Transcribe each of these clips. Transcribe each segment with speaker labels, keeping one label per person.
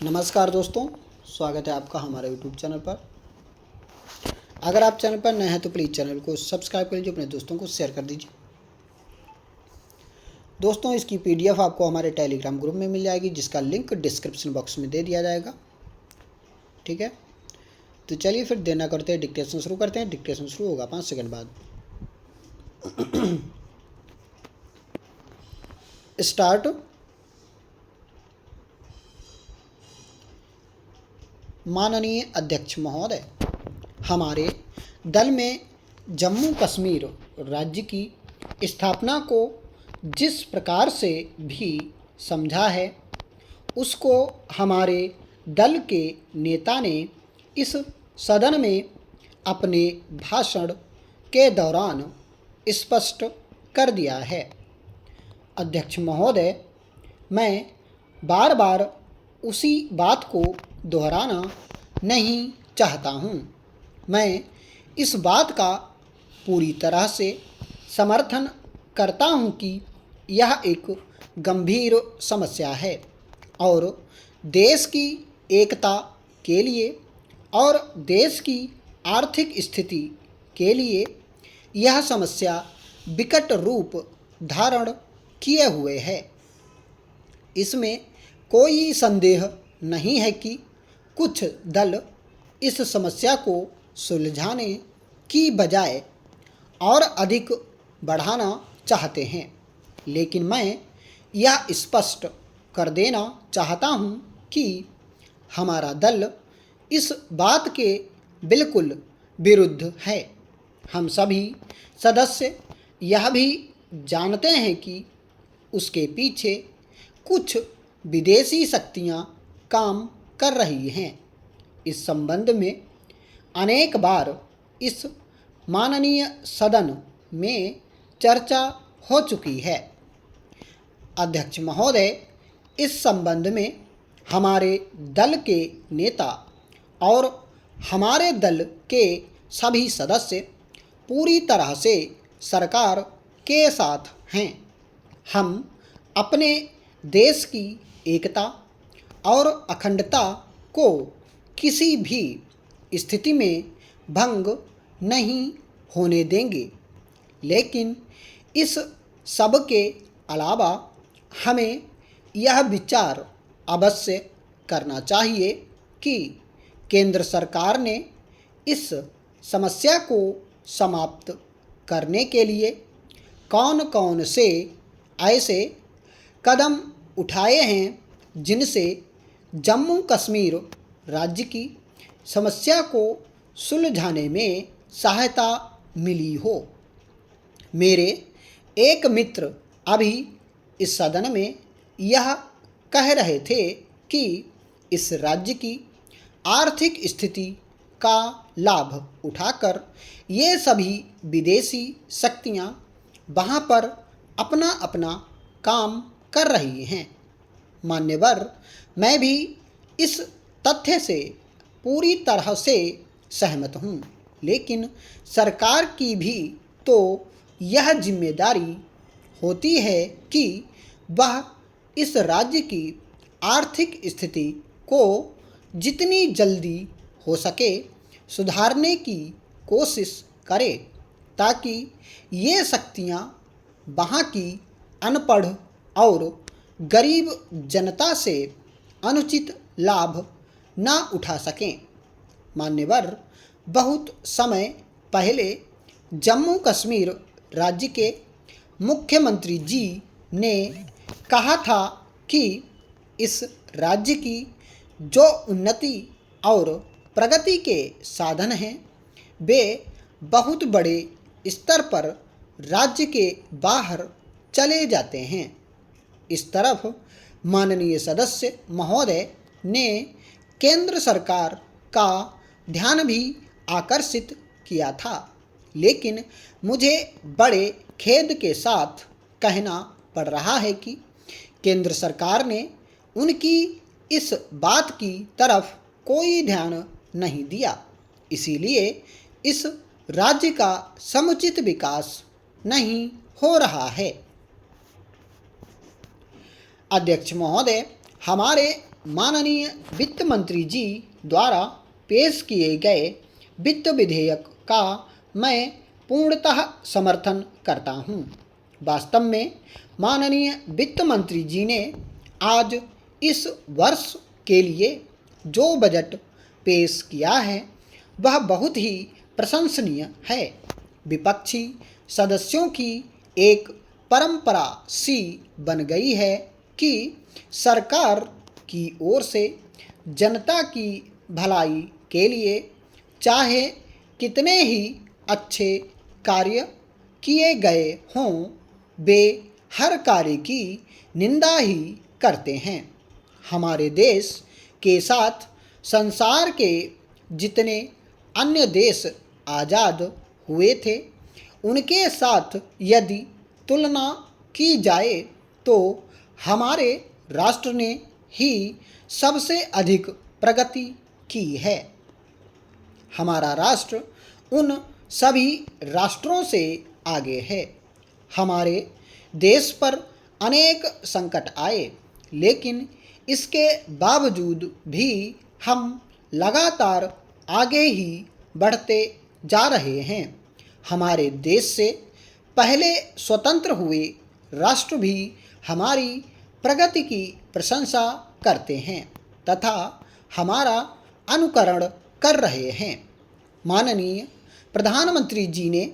Speaker 1: नमस्कार दोस्तों, स्वागत है आपका हमारे यूट्यूब चैनल पर। अगर आप चैनल पर नए हैं तो प्लीज़ चैनल को सब्सक्राइब कर लीजिए, अपने दोस्तों को शेयर कर दीजिए। दोस्तों, इसकी पीडीएफ आपको हमारे टेलीग्राम ग्रुप में मिल जाएगी, जिसका लिंक डिस्क्रिप्शन बॉक्स में दे दिया जाएगा। ठीक है, तो चलिए फिर देर ना करते हैं डिक्टेशन शुरू करते हैं। डिक्टेशन शुरू होगा 5 सेकंड बाद। स्टार्ट। माननीय अध्यक्ष महोदय, हमारे दल में जम्मू कश्मीर राज्य की स्थापना को जिस प्रकार से भी समझा है, उसको हमारे दल के नेता ने इस सदन में अपने भाषण के दौरान स्पष्ट कर दिया है। अध्यक्ष महोदय, मैं बार बार उसी बात को दोहराना नहीं चाहता हूँ। मैं इस बात का पूरी तरह से समर्थन करता हूँ कि यह एक गंभीर समस्या है और देश की एकता के लिए और देश की आर्थिक स्थिति के लिए यह समस्या विकट रूप धारण किए हुए है। इसमें कोई संदेह नहीं है कि कुछ दल इस समस्या को सुलझाने की बजाय और अधिक बढ़ाना चाहते हैं, लेकिन मैं यह स्पष्ट कर देना चाहता हूं कि हमारा दल इस बात के बिल्कुल विरुद्ध है। हम सभी सदस्य यह भी जानते हैं कि उसके पीछे कुछ विदेशी शक्तियां काम कर रही हैं। इस संबंध में अनेक बार इस माननीय सदन में चर्चा हो चुकी है। अध्यक्ष महोदय, इस संबंध में हमारे दल के नेता और हमारे दल के सभी सदस्य पूरी तरह से सरकार के साथ हैं। हम अपने देश की एकता और अखंडता को किसी भी स्थिति में भंग नहीं होने देंगे, लेकिन इस सब के अलावा हमें यह विचार अवश्य करना चाहिए कि केंद्र सरकार ने इस समस्या को समाप्त करने के लिए कौन कौन से ऐसे कदम उठाए हैं जिनसे जम्मू कश्मीर राज्य की समस्या को सुलझाने में सहायता मिली हो। मेरे एक मित्र अभी इस सदन में यह कह रहे थे कि इस राज्य की आर्थिक स्थिति का लाभ उठाकर ये सभी विदेशी शक्तियां वहां पर अपना अपना काम कर रही हैं। मान्यवर, मैं भी इस तथ्य से पूरी तरह से सहमत हूँ, लेकिन सरकार की भी तो यह जिम्मेदारी होती है कि वह इस राज्य की आर्थिक स्थिति को जितनी जल्दी हो सके सुधारने की कोशिश करे, ताकि ये शक्तियाँ वहाँ की अनपढ़ और गरीब जनता से अनुचित लाभ न उठा सकें। मान्यवर, बहुत समय पहले जम्मू कश्मीर राज्य के मुख्यमंत्री जी ने कहा था कि इस राज्य की जो उन्नति और प्रगति के साधन हैं, वे बहुत बड़े स्तर पर राज्य के बाहर चले जाते हैं। इस तरफ माननीय सदस्य महोदय ने केंद्र सरकार का ध्यान भी आकर्षित किया था, लेकिन मुझे बड़े खेद के साथ कहना पड़ रहा है कि केंद्र सरकार ने उनकी इस बात की तरफ कोई ध्यान नहीं दिया। इसीलिए इस राज्य का समुचित विकास नहीं हो रहा है। अध्यक्ष महोदय, हमारे माननीय वित्त मंत्री जी द्वारा पेश किए गए वित्त विधेयक का मैं पूर्णतः समर्थन करता हूं। वास्तव में माननीय वित्त मंत्री जी ने आज इस वर्ष के लिए जो बजट पेश किया है वह बहुत ही प्रशंसनीय है। विपक्षी सदस्यों की एक परंपरा सी बन गई है कि सरकार की ओर से जनता की भलाई के लिए चाहे कितने ही अच्छे कार्य किए गए हों, वे हर कार्य की निंदा ही करते हैं। हमारे देश के साथ संसार के जितने अन्य देश आज़ाद हुए थे, उनके साथ यदि तुलना की जाए तो हमारे राष्ट्र ने ही सबसे अधिक प्रगति की है। हमारा राष्ट्र उन सभी राष्ट्रों से आगे है। हमारे देश पर अनेक संकट आए, लेकिन इसके बावजूद भी हम लगातार आगे ही बढ़ते जा रहे हैं। हमारे देश से पहले स्वतंत्र हुए राष्ट्र भी हमारी प्रगति की प्रशंसा करते हैं तथा हमारा अनुकरण कर रहे हैं। माननीय प्रधानमंत्री जी ने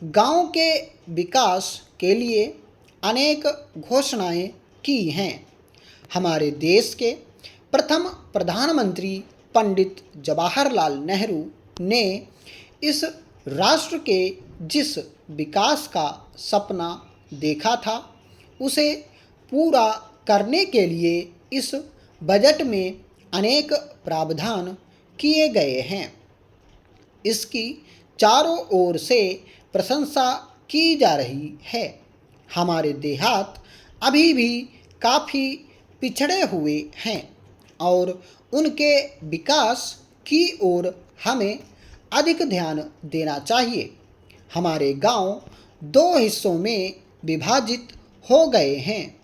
Speaker 1: गांव के विकास के लिए अनेक घोषणाएं की हैं। हमारे देश के प्रथम प्रधानमंत्री पंडित जवाहरलाल नेहरू ने इस राष्ट्र के जिस विकास का सपना देखा था, उसे पूरा करने के लिए इस बजट में अनेक प्रावधान किए गए हैं। इसकी चारों ओर से प्रशंसा की जा रही है। हमारे देहात अभी भी काफ़ी पिछड़े हुए हैं और उनके विकास की ओर हमें अधिक ध्यान देना चाहिए। हमारे गांव दो हिस्सों में विभाजित हो गए हैं।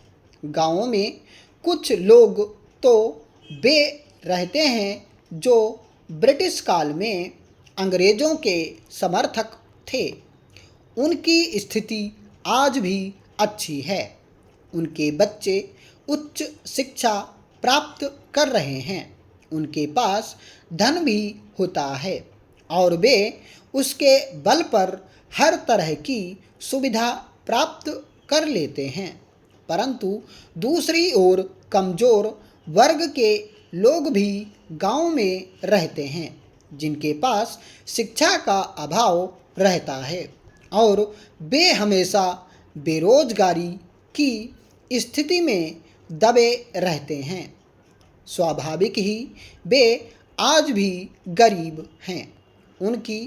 Speaker 1: गांवों में कुछ लोग तो वे रहते हैं जो ब्रिटिश काल में अंग्रेज़ों के समर्थक थे। उनकी स्थिति आज भी अच्छी है। उनके बच्चे उच्च शिक्षा प्राप्त कर रहे हैं। उनके पास धन भी होता है और वे उसके बल पर हर तरह की सुविधा प्राप्त कर लेते हैं। परंतु दूसरी ओर कमज़ोर वर्ग के लोग भी गांव में रहते हैं, जिनके पास शिक्षा का अभाव रहता है और वे हमेशा बेरोजगारी की स्थिति में दबे रहते हैं। स्वाभाविक ही वे आज भी गरीब हैं। उनकी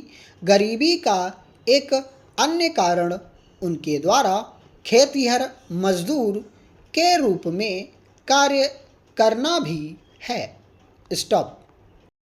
Speaker 1: गरीबी का एक अन्य कारण उनके द्वारा खेतिहर मजदूर के रूप में कार्य करना भी है। स्टॉप।